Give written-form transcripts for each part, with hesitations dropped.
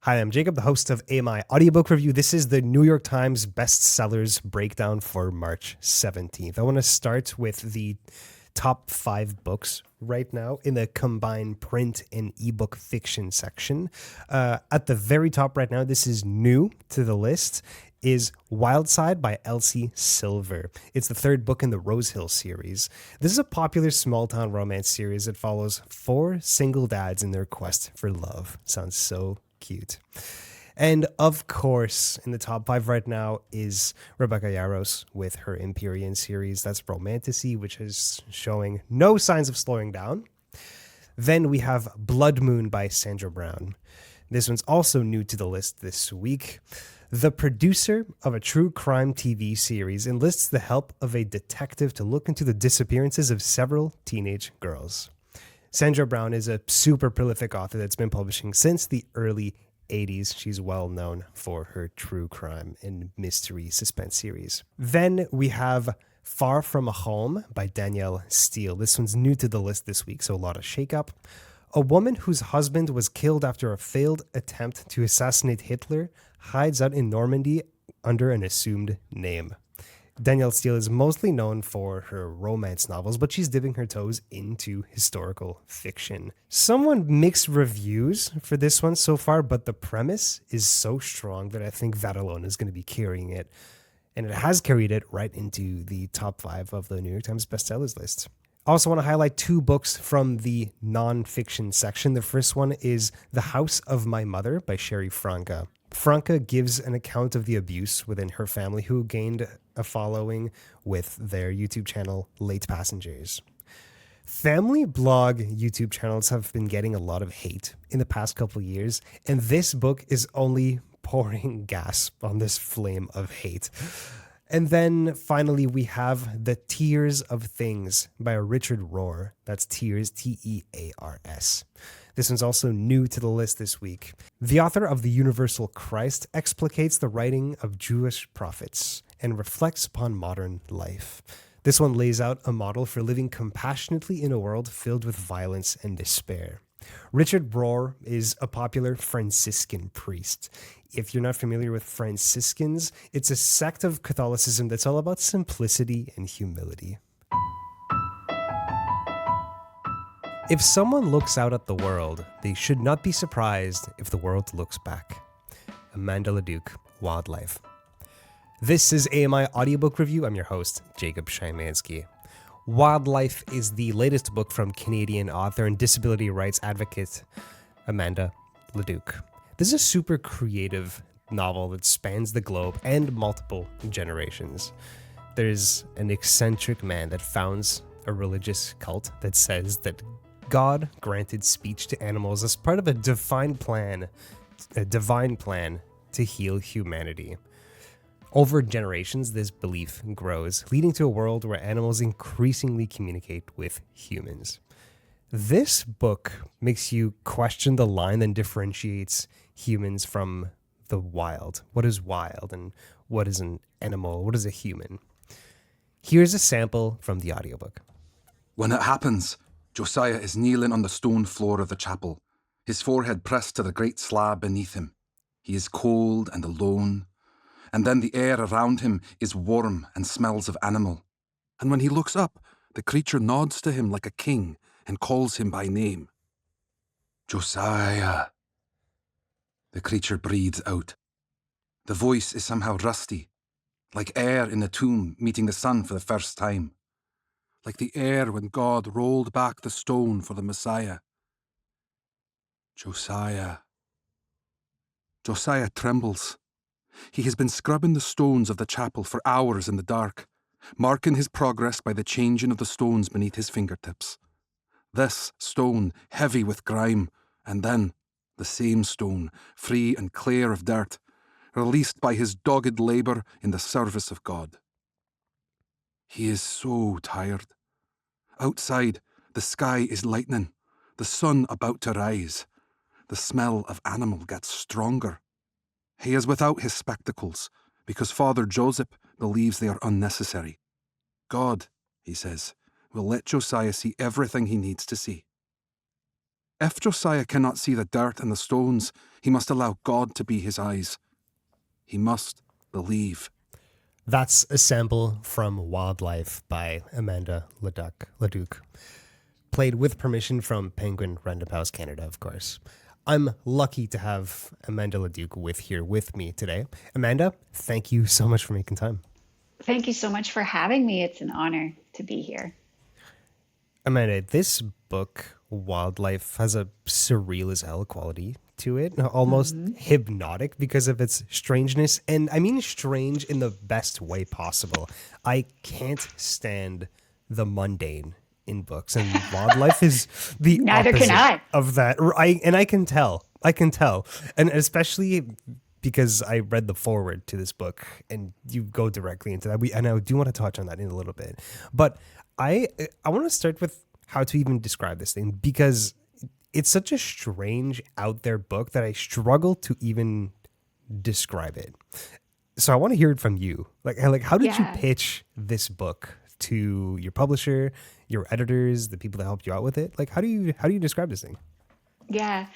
Hi, I'm Jacob, the host of AMI Audiobook Review. This is the New York Times bestsellers breakdown for March 17th. I want to start with the top 5 books right now in the combined print and ebook fiction section. At the very top right now, this is new to the list, is Wild Side by Elsie Silver. It's the third book in the Rose Hill series. This is a popular small-town romance series that follows 4 single dads in their quest for love. Sounds so cute. And of course, in the top 5 right now is Rebecca Yarros with her Empyrean series. That's Romantasy, which is showing no signs of slowing down. Then we have Blood Moon by Sandra Brown. This one's also new to the list this week. The producer of a true crime TV series enlists the help of a detective to look into the disappearances of several teenage girls. Sandra Brown is a super prolific author that's been publishing since the early 80s. She's well known for her true crime and mystery suspense series. Then we have Far From Home by Danielle Steele. This one's new to the list this week, so a lot of shakeup. A woman whose husband was killed after a failed attempt to assassinate Hitler hides out in Normandy under an assumed name. Danielle Steele is mostly known for her romance novels, but she's dipping her toes into historical fiction. Somewhat mixed reviews for this one so far, but the premise is so strong that I think that alone is going to be carrying it. And it has carried it right into the top 5 of the New York Times bestsellers list. I also want to highlight 2 books from the nonfiction section. The first one is The House of My Mother by Sherry Franca. Franca gives an account of the abuse within her family, who gained a following with their YouTube channel, Late Passengers. Family blog YouTube channels have been getting a lot of hate in the past couple years, and this book is only pouring gas on this flame of hate. And then finally, we have The Tears of Things by Richard Rohr. That's Tears, T-E-A-R-S. This one's also new to the list this week. The author of The Universal Christ explicates the writing of Jewish prophets and reflects upon modern life. This one lays out a model for living compassionately in a world filled with violence and despair. Richard Rohr is a popular Franciscan priest. If you're not familiar with Franciscans, it's a sect of Catholicism that's all about simplicity and humility. If someone looks out at the world, they should not be surprised if the world looks back. Amanda Leduc, Wildlife. This is AMI Audiobook Review. I'm your host, Jacob Szymanski. Wildlife is the latest book from Canadian author and disability rights advocate Amanda Leduc. This is a super creative novel that spans the globe and multiple generations. There's an eccentric man that founds a religious cult that says that God granted speech to animals as part of a divine plan to heal humanity. Over generations, this belief grows, leading to a world where animals increasingly communicate with humans. This book makes you question the line that differentiates humans from the wild. What is wild and what is an animal? What is a human? Here's a sample from the audiobook. When it happens, Josiah is kneeling on the stone floor of the chapel, his forehead pressed to the great slab beneath him. He is cold and alone, and then the air around him is warm and smells of animal. And when he looks up, the creature nods to him like a king and calls him by name. Josiah. The creature breathes out. The voice is somehow rusty, like air in a tomb meeting the sun for the first time. Like the air when God rolled back the stone for the Messiah. Josiah. Josiah trembles. He has been scrubbing the stones of the chapel for hours in the dark, marking his progress by the changing of the stones beneath his fingertips. This stone, heavy with grime, and then the same stone, free and clear of dirt, released by his dogged labour in the service of God. He is so tired. Outside, the sky is lightening, the sun about to rise. The smell of animal gets stronger. He is without his spectacles, because Father Joseph believes they are unnecessary. God, he says, will let Josiah see everything he needs to see. If Josiah cannot see the dirt and the stones, He must allow God to be his eyes. He must believe. That's a sample from Wildlife by Amanda Leduc, played with permission from Penguin Random House Canada, of course. I'm lucky to have Amanda Leduc here with me today. Amanda, thank you so much for making time. Thank you so much for having me. It's an honor to be here. Amanda, this book, Wildlife, has a surreal as hell quality to it, almost hypnotic because of its strangeness. And I mean strange in the best way possible. I can't stand the mundane in books, and Wildlife is the Neither opposite can I. of that. I can tell. And especially because I read the foreword to this book and you go directly into that. And I do want to touch on that in a little bit. But I want to start with how to even describe this thing, because it's such a strange, out there book that I struggle to even describe it. So I want to hear it from you. Like how did you pitch this book to your publisher, your editors, the people that helped you out with it? Like, how do you describe this thing? Yeah.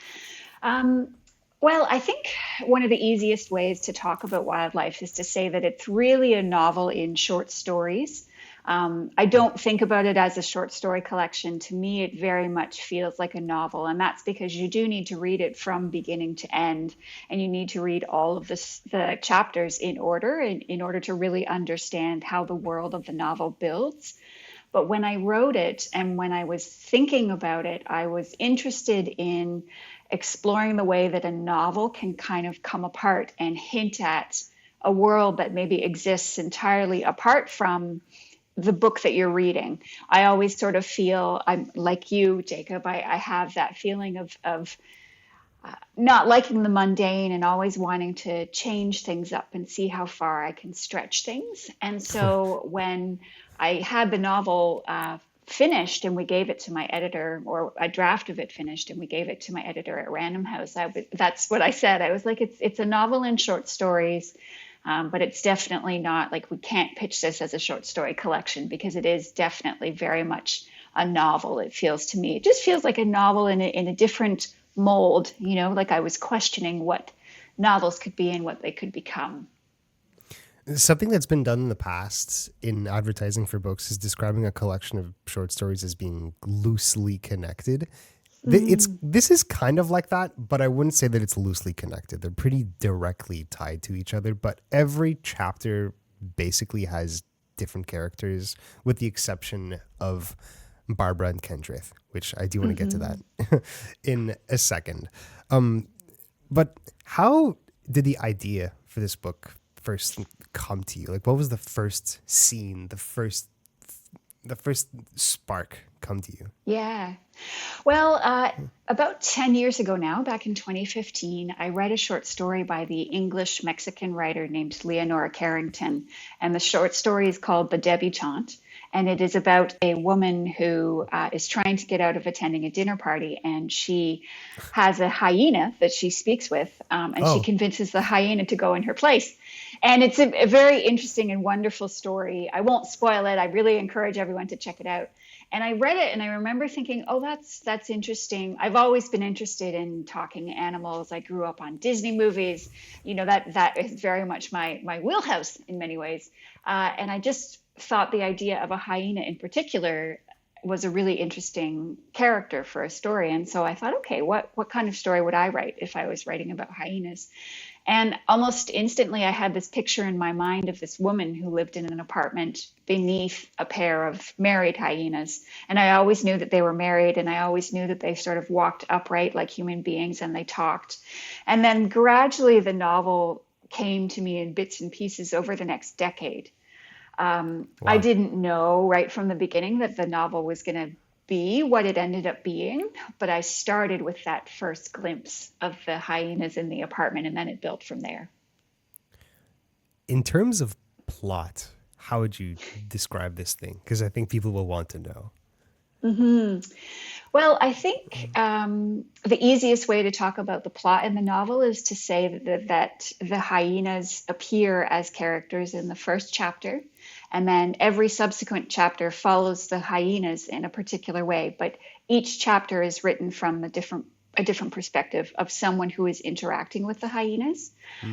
Well, I think one of the easiest ways to talk about Wildlife is to say that it's really a novel in short stories. I don't think about it as a short story collection. To me, it very much feels like a novel. And that's because you do need to read it from beginning to end. And you need to read all of the chapters in order to really understand how the world of the novel builds. But when I wrote it and when I was thinking about it, I was interested in exploring the way that a novel can kind of come apart and hint at a world that maybe exists entirely apart from the book that you're reading. I always sort of feel, I'm like you, Jacob, I have that feeling of not liking the mundane and always wanting to change things up and see how far I can stretch things. And so when I had the novel finished and we gave it to my editor, or a draft of it finished and we gave it to my editor at Random House, that's what I said. I was like, it's a novel in short stories. But it's definitely not like, we can't pitch this as a short story collection, because it is definitely very much a novel. It feels to me, it just feels like a novel in a different mold, like I was questioning what novels could be and what they could become. Something that's been done in the past in advertising for books is describing a collection of short stories as being loosely connected. This is kind of like that, but I wouldn't say that it's loosely connected. They're pretty directly tied to each other, but every chapter basically has different characters, with the exception of Barbara and Kendrith, which I do want to get to that in a second. But how did the idea for this book first come to you? Like, what was the first scene, the first spark come to you? Yeah. Well, about 10 years ago now, back in 2015, I read a short story by the English-Mexican writer named Leonora Carrington. And the short story is called The Debutante. And it is about a woman who is trying to get out of attending a dinner party. And she has a hyena that she speaks with. And she convinces the hyena to go in her place. And it's a very interesting and wonderful story. I won't spoil it. I really encourage everyone to check it out. And I read it and I remember thinking, oh, that's interesting. I've always been interested in talking animals. I grew up on Disney movies. That is very much my wheelhouse in many ways. And I just thought the idea of a hyena in particular was a really interesting character for a story. And so I thought, okay, what kind of story would I write if I was writing about hyenas? And almost instantly, I had this picture in my mind of this woman who lived in an apartment beneath a pair of married hyenas. And I always knew that they were married, and I always knew that they sort of walked upright like human beings and they talked. And then gradually, the novel came to me in bits and pieces over the next decade. Wow. I didn't know right from the beginning that the novel was going to be what it ended up being, but I started with that first glimpse of the hyenas in the apartment, and then it built from there. In terms of plot, how would you describe this thing? Because I think people will want to know. Well, I think the easiest way to talk about the plot in the novel is to say that the hyenas appear as characters in the first chapter, and then every subsequent chapter follows the hyenas in a particular way. But each chapter is written from a different a different perspective of someone who is interacting with the hyenas.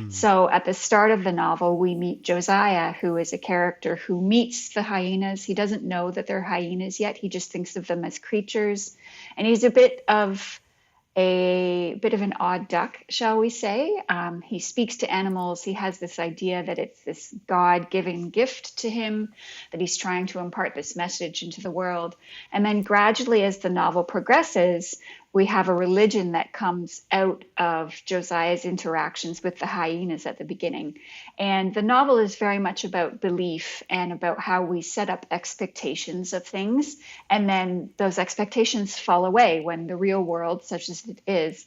So at the start of the novel, we meet Josiah, who is a character who meets the hyenas. He doesn't know that they're hyenas yet. He just thinks of them as creatures. And he's a bit of an odd duck, shall we say. He speaks to animals. He has this idea that it's this God-given gift to him, that he's trying to impart this message into the world. And then gradually, as the novel progresses, we have a religion that comes out of Josiah's interactions with the hyenas at the beginning. And the novel is very much about belief and about how we set up expectations of things. And then those expectations fall away when the real world, such as it is,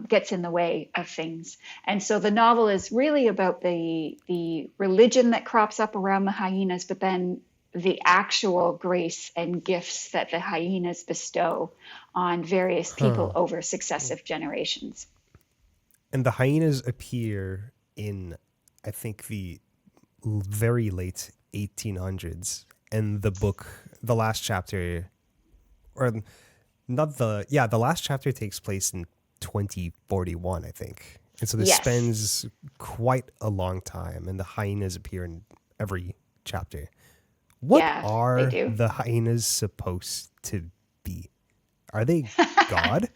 gets in the way of things. And so the novel is really about the religion that crops up around the hyenas, but then the actual grace and gifts that the hyenas bestow on various people over successive generations. And the hyenas appear in, I think, the very late 1800s. And the book, the last chapter, or not the, yeah, the last chapter takes place in 2041, I think. And so this spends quite a long time, and the hyenas appear in every chapter. What are the hyenas supposed to be? Are they God?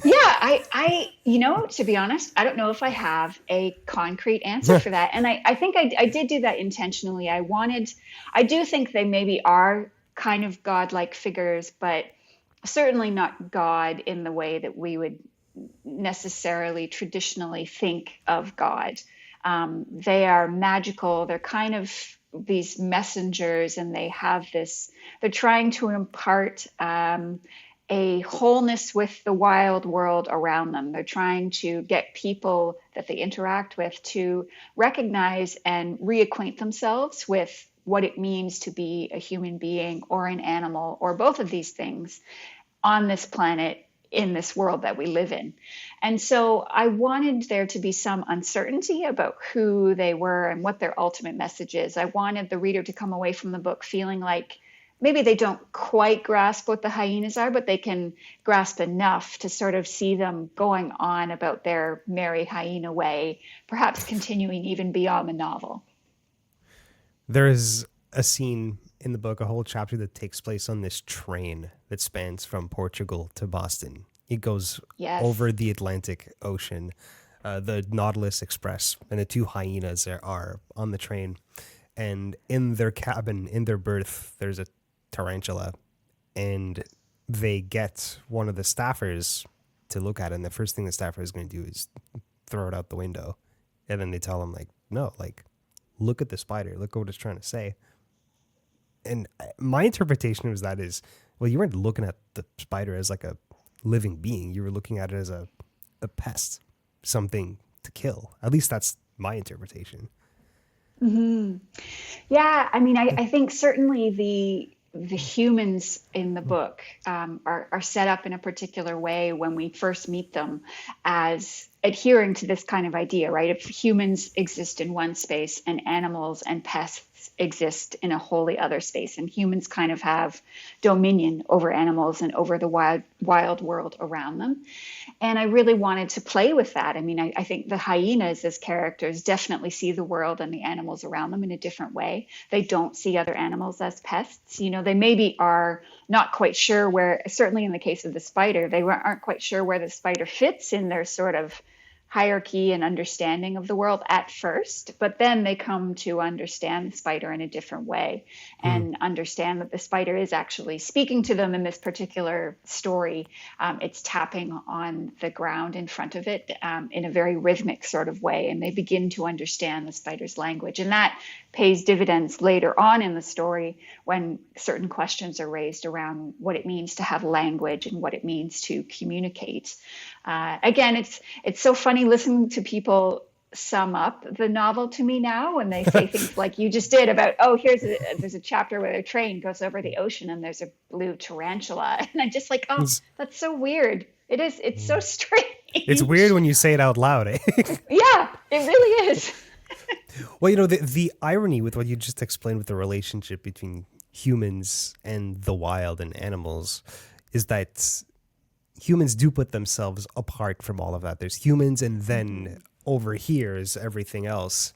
I to be honest, I don't know if I have a concrete answer for that. And I think I did do that intentionally. I do think they maybe are kind of godlike figures, but certainly not God in the way that we would necessarily traditionally think of God. They are magical. They're kind of these messengers, and they have this, they're trying to impart a wholeness with the wild world around them. They're trying to get people that they interact with to recognize and reacquaint themselves with what it means to be a human being or an animal or both of these things on this planet, in this world that we live in. And so I wanted there to be some uncertainty about who they were and what their ultimate message is. I wanted the reader to come away from the book feeling like maybe they don't quite grasp what the hyenas are, but they can grasp enough to sort of see them going on about their merry hyena way, perhaps continuing even beyond the novel. There is a scene in the book, a whole chapter that takes place on this train that spans from Portugal to Boston. It goes over the Atlantic Ocean, the Nautilus Express, and the two hyenas are on the train. And in their cabin, in their berth, there's a tarantula, and they get one of the staffers to look at it. And the first thing the staffer is going to do is throw it out the window. And then they tell him, like, no, like, look at the spider. Look at what it's trying to say. And my interpretation of that is, well, you weren't looking at the spider as like a living being. You were looking at it as a pest, something to kill. At least that's my interpretation. Mm-hmm. Yeah, I mean, I think certainly the humans in the book are set up in a particular way when we first meet them as adhering to this kind of idea, right? If humans exist in one space and animals and pests exist in a wholly other space, and humans kind of have dominion over animals and over the wild world around them. And I really wanted to play with that. I mean, I think the hyenas as characters definitely see the world and the animals around them in a different way. They don't see other animals as pests. You know, they maybe are not quite sure where, certainly in the case of the spider, they aren't quite sure where the spider fits in their sort of hierarchy and understanding of the world at first, but then they come to understand the spider in a different way and understand that the spider is actually speaking to them in this particular story. It's tapping on the ground in front of it in a very rhythmic sort of way, and they begin to understand the spider's language. And that pays dividends later on in the story when certain questions are raised around what it means to have language and what it means to communicate. Again, it's so funny listening to people sum up the novel to me now when they say things like you just did about, oh, there's a chapter where a train goes over the ocean and there's a blue tarantula. And I'm just like, oh, that's so weird. It is. It's so strange. It's weird when you say it out loud. Eh? Yeah, it really is. Well, you know, the irony with what you just explained with the relationship between humans and the wild and animals is that humans do put themselves apart from all of that. There's humans, and then over here is everything else.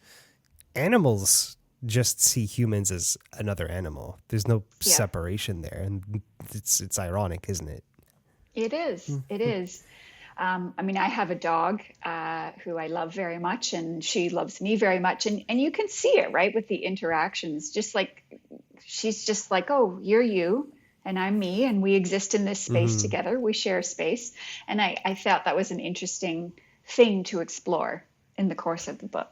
Animals just see humans as another animal. There's no Yeah, separation there, and it's ironic, isn't it? it is. It is. I mean, I have a dog who I love very much, and she loves me very much. And you can see it, right, with the interactions. Just like she's just like, oh, you're you, and I'm me, and we exist in this space Hmm. together. We share space. And I thought that was an interesting thing to explore in the course of the book.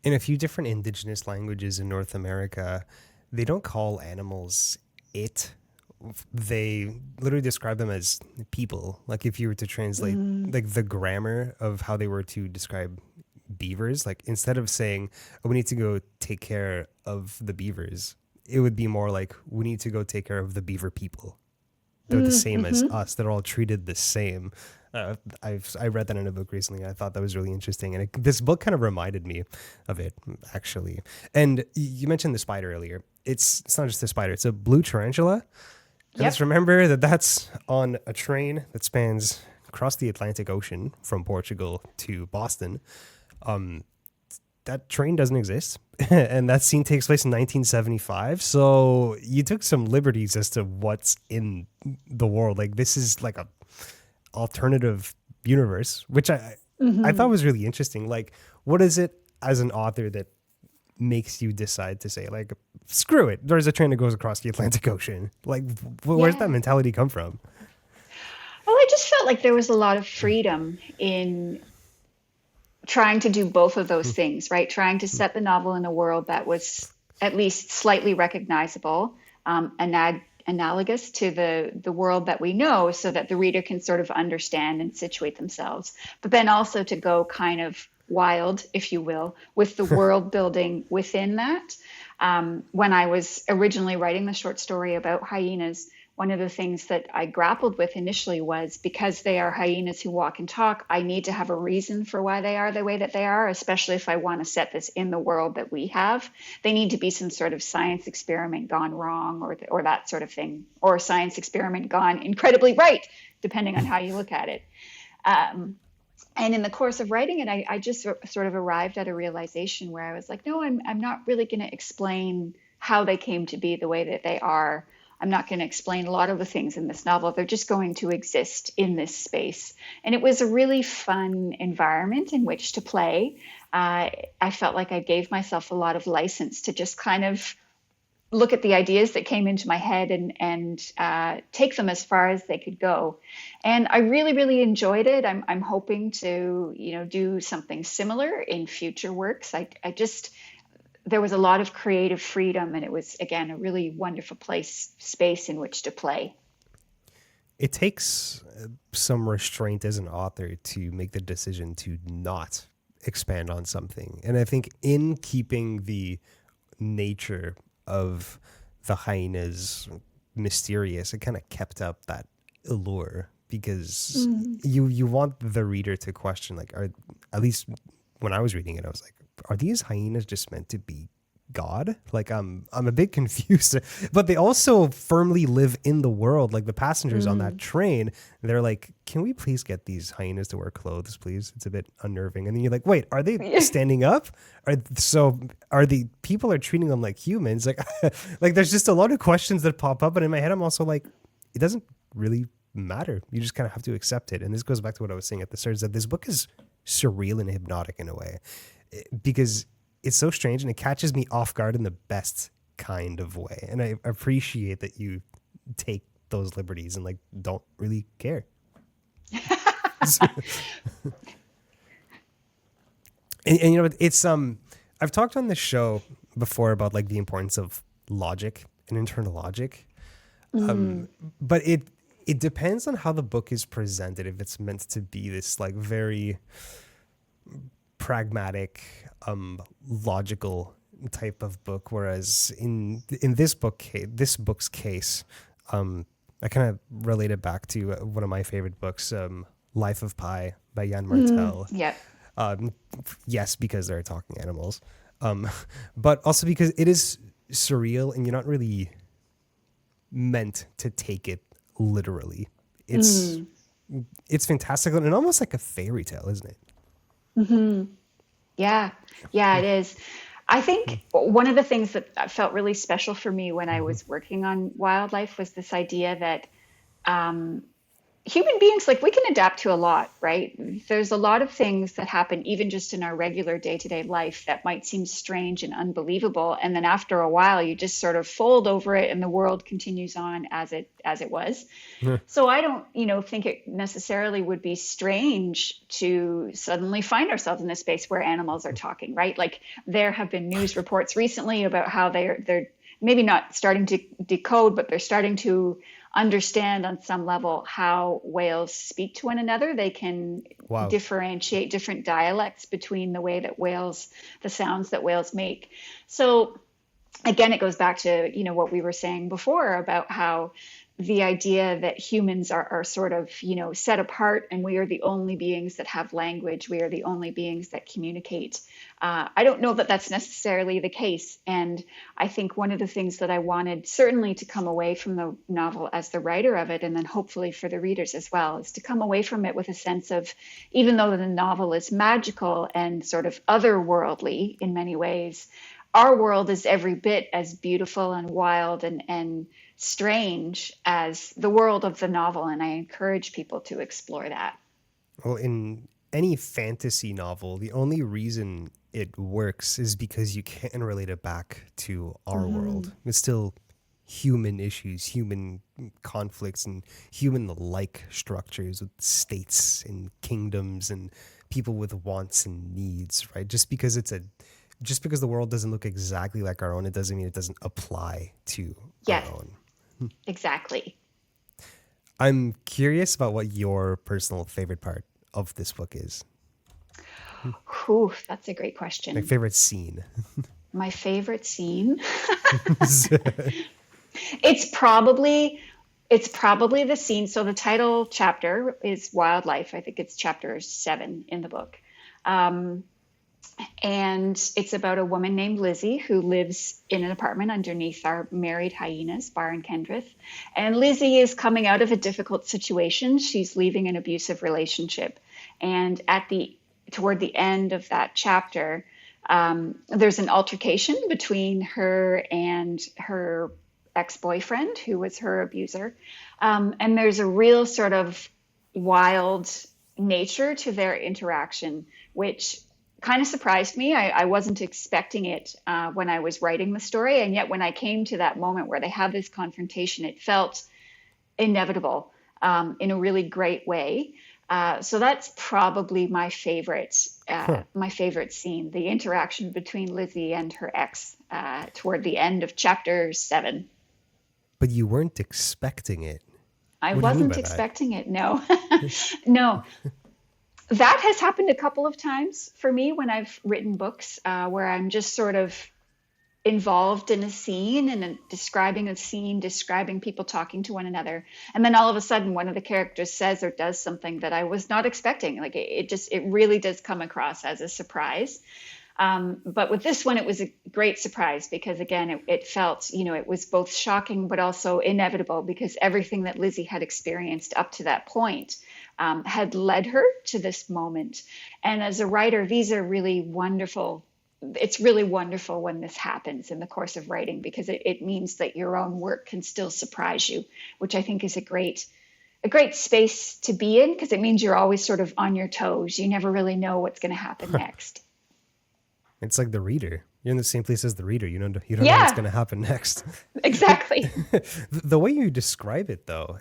In a few different indigenous languages in North America, they don't call animals it. They literally describe them as people. Like if you were to translate like the grammar of how they were to describe beavers, like instead of saying, oh, we need to go take care of the beavers, it would be more like, we need to go take care of the beaver people. They're the same as Mm-hmm. us. They're all treated the same. I read that in a book recently. I thought that was really interesting, and this book kind of reminded me of it actually. And you mentioned the spider earlier. It's not just a spider; it's a blue tarantula. And let's Yep. remember that that's on a train that spans across the Atlantic Ocean from Portugal to Boston. Um, that train doesn't exist, and that scene takes place in 1975. So you took some liberties as to what's in the world. Like this is like a alternative universe, which I thought Mm-hmm. was really interesting. Like, what is it as an author that makes you decide to say like, screw it, there's a train that goes across the Atlantic Ocean? Like, where's that Yeah. mentality come from? Well, I just felt like there was a lot of freedom in trying to do both of those things, right? Trying to set the novel in a world that was at least slightly recognizable, analogous to the world that we know, so that the reader can sort of understand and situate themselves. But then also to go kind of wild, if you will, with the world building within that. When I was originally writing the short story about hyenas, one of the things that I grappled with initially was, because they are hyenas who walk and talk, I need to have a reason for why they are the way that they are, especially if I want to set this in the world that we have. They need to be some sort of science experiment gone wrong, or that sort of thing, or a science experiment gone incredibly right, depending on how you look at it. Um, and in the course of writing it, I just sort of arrived at a realization where I was like, no, I'm not really going to explain how they came to be the way that they are. I'm not going to explain a lot of the things in this novel. They're just going to exist in this space. And it was a really fun environment in which to play. I felt like I gave myself a lot of license to just kind of look at the ideas that came into my head, and take them as far as they could go. And I really, really enjoyed it. I'm hoping to, do something similar in future works. I just There was a lot of creative freedom, and it was, again, a really wonderful space in which to play. It takes some restraint as an author to make the decision to not expand on something. And I think in keeping the nature of the hyenas mysterious, it kind of kept up that allure, because Mm. you want the reader to question, like, are, at least when I was reading it, I was like, are these hyenas just meant to be God? Like, I'm a bit confused. But they also firmly live in the world. Like the passengers on that Mm. train, they're like, can we please get these hyenas to wear clothes, please? It's a bit unnerving. And then you're like, wait, are they standing up? Are the people are treating them like humans? Like, like there's just a lot of questions that pop up. But in my head, I'm also like, it doesn't really matter. You just kind of have to accept it. And this goes back to what I was saying at the start, is that this book is surreal and hypnotic in a way, because it's so strange and it catches me off guard in the best kind of way. And I appreciate that you take those liberties and like don't really care. And you know, it's I've talked on this show before about like the importance of logic and internal logic. Mm. Um, but it depends on how the book is presented. If it's meant to be this like very pragmatic, logical type of book, whereas in this book's case, I kind of relate it back to one of my favorite books, Life of Pi by Jan Mm. Martel. Yep. Um, yes, because they're talking animals, um, but also because it is surreal and you're not really meant to take it literally. it's fantastical and almost like a fairy tale, isn't it? Yeah, yeah, it is. I think one of the things that felt really special for me when I Mm-hmm. was working on wildlife was this idea that human beings, like, we can adapt to a lot, right? There's a lot of things that happen even just in our regular day-to-day life that might seem strange and unbelievable, and then after a while you just sort of fold over it and the world continues on as it was. Yeah. So I don't, think it necessarily would be strange to suddenly find ourselves in a space where animals are talking, right? Like, there have been news reports recently about how they're maybe not starting to decode, but they're starting to understand on some level how whales speak to one another. They can Wow. differentiate different dialects between the sounds that whales make. So again, it goes back to, what we were saying before about how the idea that humans are sort of, set apart, and we are the only beings that have language. We are the only beings that communicate. I don't know that that's necessarily the case. And I think one of the things that I wanted certainly to come away from the novel as the writer of it, and then hopefully for the readers as well, is to come away from it with a sense of, even though the novel is magical and sort of otherworldly in many ways, our world is every bit as beautiful and wild and strange as the world of the novel. And I encourage people to explore that. Well, in any fantasy novel, the only reason it works is because you can relate it back to our world. It's still human issues, human conflicts, and human-like structures with states and kingdoms and people with wants and needs, right? Just because the world doesn't look exactly like our own, it doesn't mean it doesn't apply to our Yes, own. exactly. I'm curious about what your personal favorite part of this book is. Whew, that's a great My question. favorite scene. My favorite scene. It's probably the scene. So the title chapter is Wildlife. I think it's chapter 7 in the book. And it's about a woman named Lizzie who lives in an apartment underneath our married hyenas, Bar and Kendrith. And Lizzie is coming out of a difficult situation. She's leaving an abusive relationship. And toward the end of that chapter, there's an altercation between her and her ex-boyfriend, who was her abuser. And there's a real sort of wild nature to their interaction, which kind of surprised me. I wasn't expecting it when I was writing the story. And yet when I came to that moment where they have this confrontation, it felt inevitable in a really great way. So that's probably my favorite scene, the interaction between Lizzie and her ex toward the end of chapter 7. But you weren't expecting it. I What do you mean wasn't by that? expecting it. No, no. That has happened a couple of times for me when I've written books where I'm just sort of involved in a scene and describing a scene, describing people talking to one another. And then all of a sudden, one of the characters says or does something that I was not expecting. Like, it really does come across as a surprise. But with this one, it was a great surprise because, again, it felt, it was both shocking but also inevitable, because everything that Lizzie had experienced up to that point had led her to this moment. And as a writer, these are really wonderful. It's really wonderful when this happens in the course of writing, because it means that your own work can still surprise you, which I think is a great space to be in, because it means you're always sort of on your toes. You never really know what's going to happen next. It's like the reader. You're in the same place as the reader. You don't know what's Yeah, going to happen next. exactly. The way you describe it, though,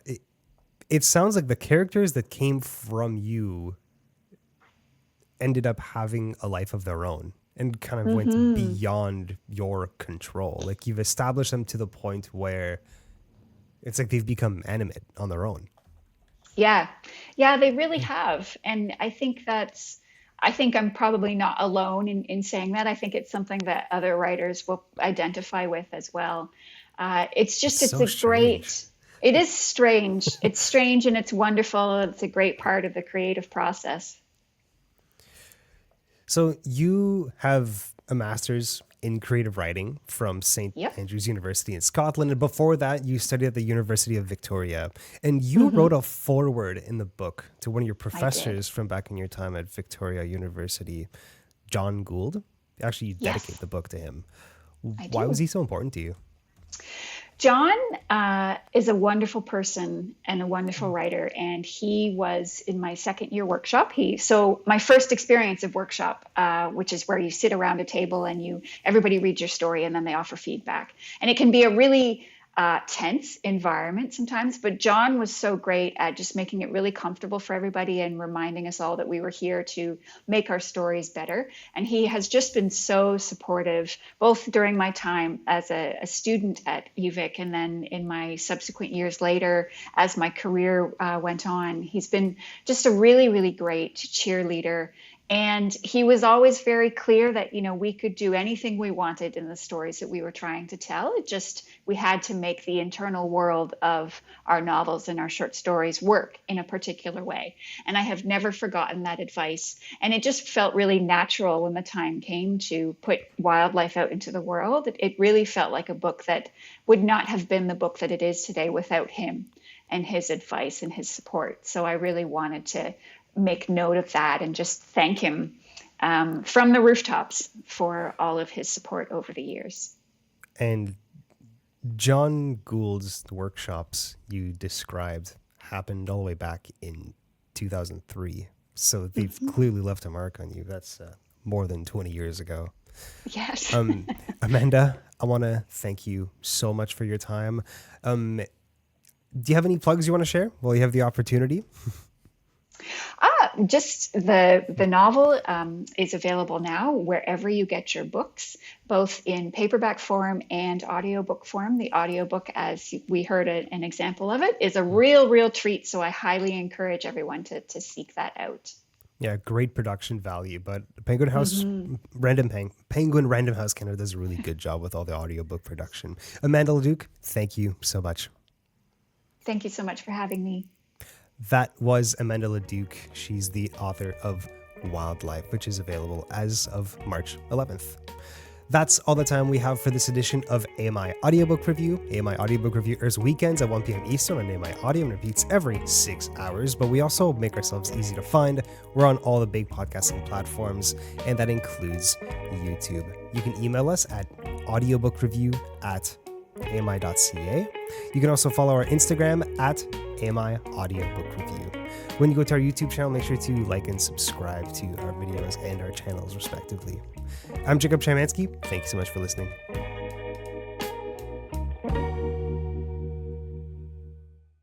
it sounds like the characters that came from you ended up having a life of their own and kind of went beyond your control. Like, you've established them to the point where it's like they've become animate on their own. Yeah. Yeah, they really have. And I think I'm probably not alone in saying that. I think it's something that other writers will identify with as well. It's So strange. It is strange. It's strange and it's wonderful. It's a great part of the creative process. So you have a master's in creative writing from St. Yep. Andrews University in Scotland. And before that, you studied at the University of Victoria. And you wrote a foreword in the book to one of your professors from back in your time at Victoria University, Jon Gould. Actually, you dedicate the book to him. Why was he so important to you? Jon is a wonderful person and a wonderful writer, and he was in my second year workshop. So my first experience of workshop, which is where you sit around a table and everybody reads your story and then they offer feedback, and it can be a really tense environment sometimes, but Jon was so great at just making it really comfortable for everybody and reminding us all that we were here to make our stories better. And he has just been so supportive, both during my time as a student at UVic and then in my subsequent years later as my career went on. He's been just a really, really great cheerleader. And he was always very clear that, we could do anything we wanted in the stories that we were trying to tell. We had to make the internal world of our novels and our short stories work in a particular way. And I have never forgotten that advice. And it just felt really natural when the time came to put wildlife out into the world. It really felt like a book that would not have been the book that it is today without him and his advice and his support. So I really wanted to make note of that and just thank him from the rooftops for all of his support over the years. And Jon Gould's workshops you described happened all the way back in 2003. So they've clearly left a mark on you. That's more than 20 years ago. Yes. Amanda, I want to thank you so much for your time. Do you have any plugs you want to share while you have the opportunity? Just the novel is available now wherever you get your books, both in paperback form and audiobook form. The audiobook, as we heard an example of it, is a real treat. So I highly encourage everyone to seek that out. Yeah, great production value. But Penguin Random House Canada does a really good job with all the audiobook production. Amanda Leduc, thank you so much. Thank you so much for having me. That was Amanda Leduc. She's the author of Wildlife, which is available as of March 11th. That's all the time we have for this edition of AMI Audiobook Review. AMI Audiobook Review airs weekends at 1 p.m. Eastern on AMI Audio and repeats every 6 hours, but we also make ourselves easy to find. We're on all the big podcasting platforms, and that includes YouTube. You can email us at audiobookraview@ami.ca. You can also follow our Instagram at AMI Audiobook Review. When you go to our YouTube channel, make sure to like and subscribe to our videos and our channels, respectively. I'm Jacob Chamansky. Thank you so much for listening.